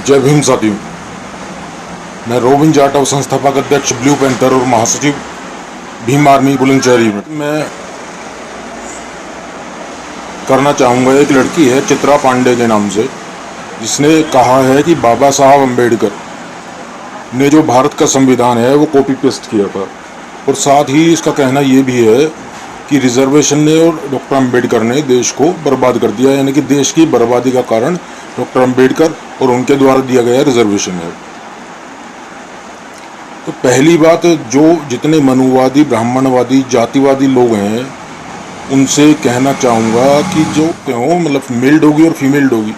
जय भीम साथियों। मैं रोबिन जाटव, संस्थापक अध्यक्ष ब्लू पैंथर और महासचिव भीम आर्मी बुलंदशहरी में। मैं करना चाहूँगा, एक लड़की है चित्रा पांडे के नाम से, जिसने कहा है कि बाबा साहब अम्बेडकर ने जो भारत का संविधान है वो कॉपी पेस्ट किया था। और साथ ही इसका कहना ये भी है कि रिजर्वेशन ने और डॉक्टर अम्बेडकर ने देश को बर्बाद कर दिया, यानी कि देश की बर्बादी का कारण डॉक्टर अम्बेडकर और उनके द्वारा दिया गया रिजर्वेशन है। तो पहली बात, जो जितने मनुवादी, ब्राह्मणवादी, जातिवादी लोग हैं उनसे कहना चाहूँगा कि जो हो मतलब मेल डॉगी और फीमेल डॉगी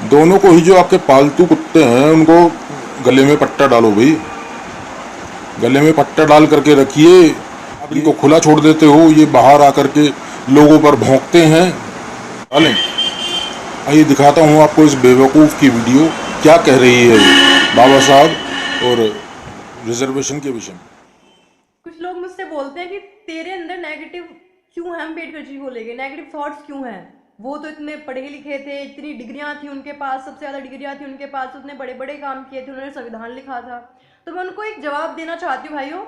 दोनों को ही, जो आपके पालतू कुत्ते हैं उनको गले में पट्टा डालो भाई, गले में पट्टा डाल करके रखिए। आप इनको खुला छोड़ देते हो, ये बाहर आकर के लोगों पर भौंकते हैं। डालें, आइए दिखाता हूँ आपको इस बेवकूफ़ की वीडियो क्या कह रही है बाबा साहब और रिजर्वेशन के विषय में। कुछ लोग मुझसे बोलते हैं कि तेरे अंदर नेगेटिव क्यों है, अम्बेडकर जी को लेके नेगेटिव थॉट्स क्यों हैं? वो तो इतने पढ़े लिखे थे, इतनी डिग्रियां थी उनके पास, सबसे ज़्यादा डिग्रियां थी उनके पास, उतने बड़े बड़े काम किए थे, उन्होंने संविधान लिखा था। तो मैं उनको एक जवाब देना चाहती हूँ, भाइयों,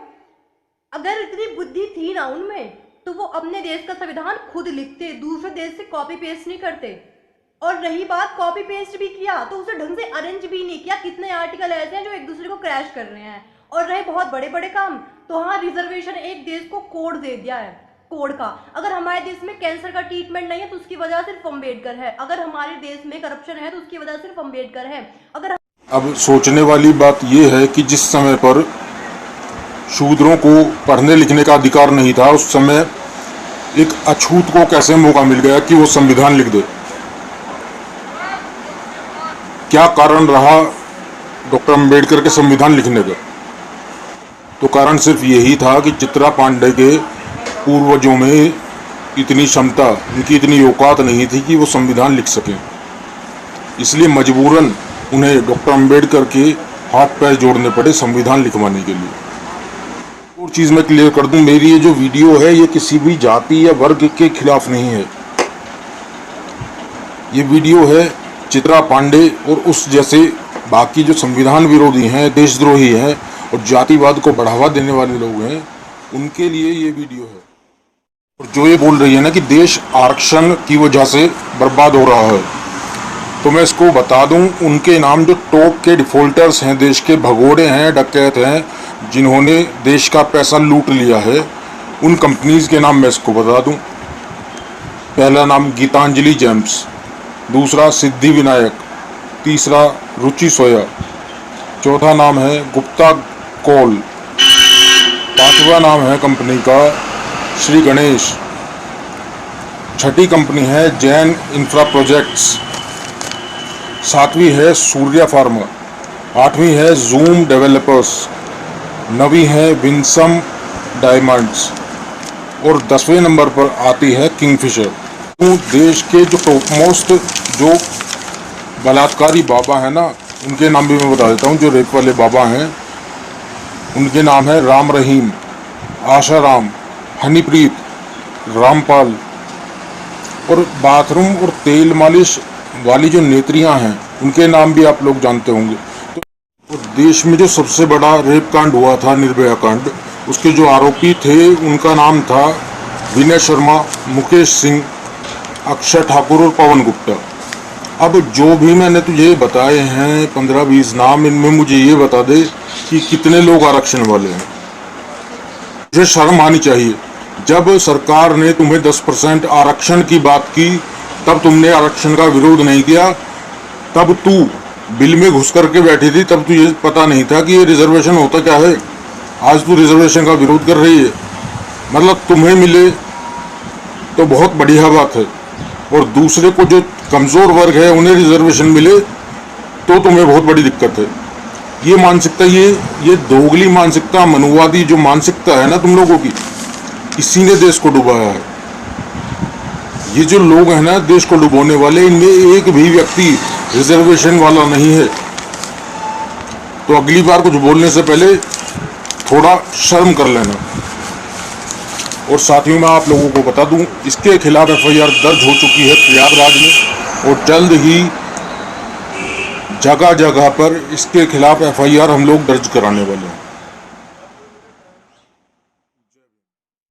अगर इतनी बुद्धि थी ना उनमें तो वो अपने देश का संविधान खुद लिखते, दूसरे देश से कॉपी पेस्ट नहीं करते। और रही बात, कॉपी पेस्ट भी किया तो उसे ढंग से अरेंज भी नहीं किया। कितने आर्टिकल ऐसे हैं जो एक दूसरे को क्रैश कर रहे हैं। और रहे बहुत बड़े बड़े काम, तो हाँ, रिजर्वेशन एक देश को कोड दे दिया है, कोड का। अगर हमारे देश में कैंसर का ट्रीटमेंट नहीं है तो उसकी वजह सिर्फ अम्बेडकर है। अगर हमारे देश में करप्शन है तो उसकी वजह सिर्फ अम्बेडकर है। अगर अब सोचने वाली बात यह है कि जिस समय पर शूद्रों को पढ़ने लिखने का अधिकार नहीं था, उस समय एक अछूत को कैसे मौका मिल गया कि वो संविधान लिख दे। क्या कारण रहा डॉक्टर अम्बेडकर के संविधान लिखने का? तो कारण सिर्फ यही था कि चित्रा पांडे के पूर्वजों में इतनी क्षमता, उनकी इतनी औकात नहीं थी कि वो संविधान लिख सकें। इसलिए मजबूरन उन्हें डॉक्टर अम्बेडकर के हाथ पैर जोड़ने पड़े संविधान लिखवाने के लिए। और चीज़ मैं क्लियर कर दूं, मेरी ये जो वीडियो है ये किसी भी जाति या वर्ग के खिलाफ नहीं है। ये वीडियो है चित्रा पांडे और उस जैसे बाकी जो संविधान विरोधी हैं, देशद्रोही हैं और जातिवाद को बढ़ावा देने वाले लोग हैं, उनके लिए ये वीडियो है। और जो ये बोल रही है ना कि देश आरक्षण की वजह से बर्बाद हो रहा है, तो मैं इसको बता दूं, उनके नाम जो टॉप के डिफॉल्टर्स हैं, देश के भगोड़े हैं, डकैत हैं, जिन्होंने देश का पैसा लूट लिया है, उन कंपनीज के नाम मैं इसको बता दूं। पहला नाम गीतांजलि जेम्स, दूसरा सिद्धि विनायक, तीसरा रुचि सोया, चौथा नाम है गुप्ता कोल, पांचवा नाम है कंपनी का श्री गणेश, छठी कंपनी है जैन इंफ्रा प्रोजेक्ट्स, सातवीं है सूर्या फार्मा, आठवीं है जूम डेवलपर्स, नवीं है विंसम डायमंड्स और 10वें नंबर पर आती है किंगफिशर। देश के जो टॉप मोस्ट जो बलात्कारी बाबा है ना, उनके नाम भी मैं बता देता हूँ। जो रेप वाले बाबा हैं उनके नाम है राम रहीम, आशाराम, हनीप्रीत, रामपाल। और बाथरूम और तेल मालिश वाली जो नेत्रियां हैं उनके नाम भी आप लोग जानते होंगे। तो देश में जो सबसे बड़ा रेप कांड हुआ था, निर्भया कांड, उसके जो आरोपी थे उनका नाम था विनय शर्मा, मुकेश सिंह, अक्षय ठाकुर और पवन गुप्ता। अब जो भी मैंने तुझे बताए हैं 15-20 नाम, इनमें मुझे ये बता दे कि कितने लोग आरक्षण वाले हैं। मुझे शर्म आनी चाहिए। जब सरकार ने तुम्हें 10% आरक्षण की बात की तब तुमने आरक्षण का विरोध नहीं किया। तब तू बिल में घुस करके बैठी थी, तब तुझे पता नहीं था कि ये रिजर्वेशन होता क्या है। आज तू रिजर्वेशन का विरोध कर रही है, मतलब तुम्हें मिले तो बहुत बढ़िया बात है, और दूसरे को जो कमज़ोर वर्ग है उन्हें रिजर्वेशन मिले तो तुम्हें बहुत बड़ी दिक्कत है। ये मानसिकता, ये दोगली मानसिकता, मनुवादी जो मानसिकता है ना तुम लोगों की, इसी ने देश को डुबाया है। ये जो लोग हैं ना देश को डुबोने वाले, इनमें एक भी व्यक्ति रिजर्वेशन वाला नहीं है। तो अगली बार कुछ बोलने से पहले थोड़ा शर्म कर लेना। और साथियों, मैं आप लोगों को बता दूं, इसके खिलाफ FIR दर्ज हो चुकी है प्रयागराज में, और जल्द ही जगह जगह पर इसके खिलाफ एफआईआर हम लोग दर्ज कराने वाले हैं।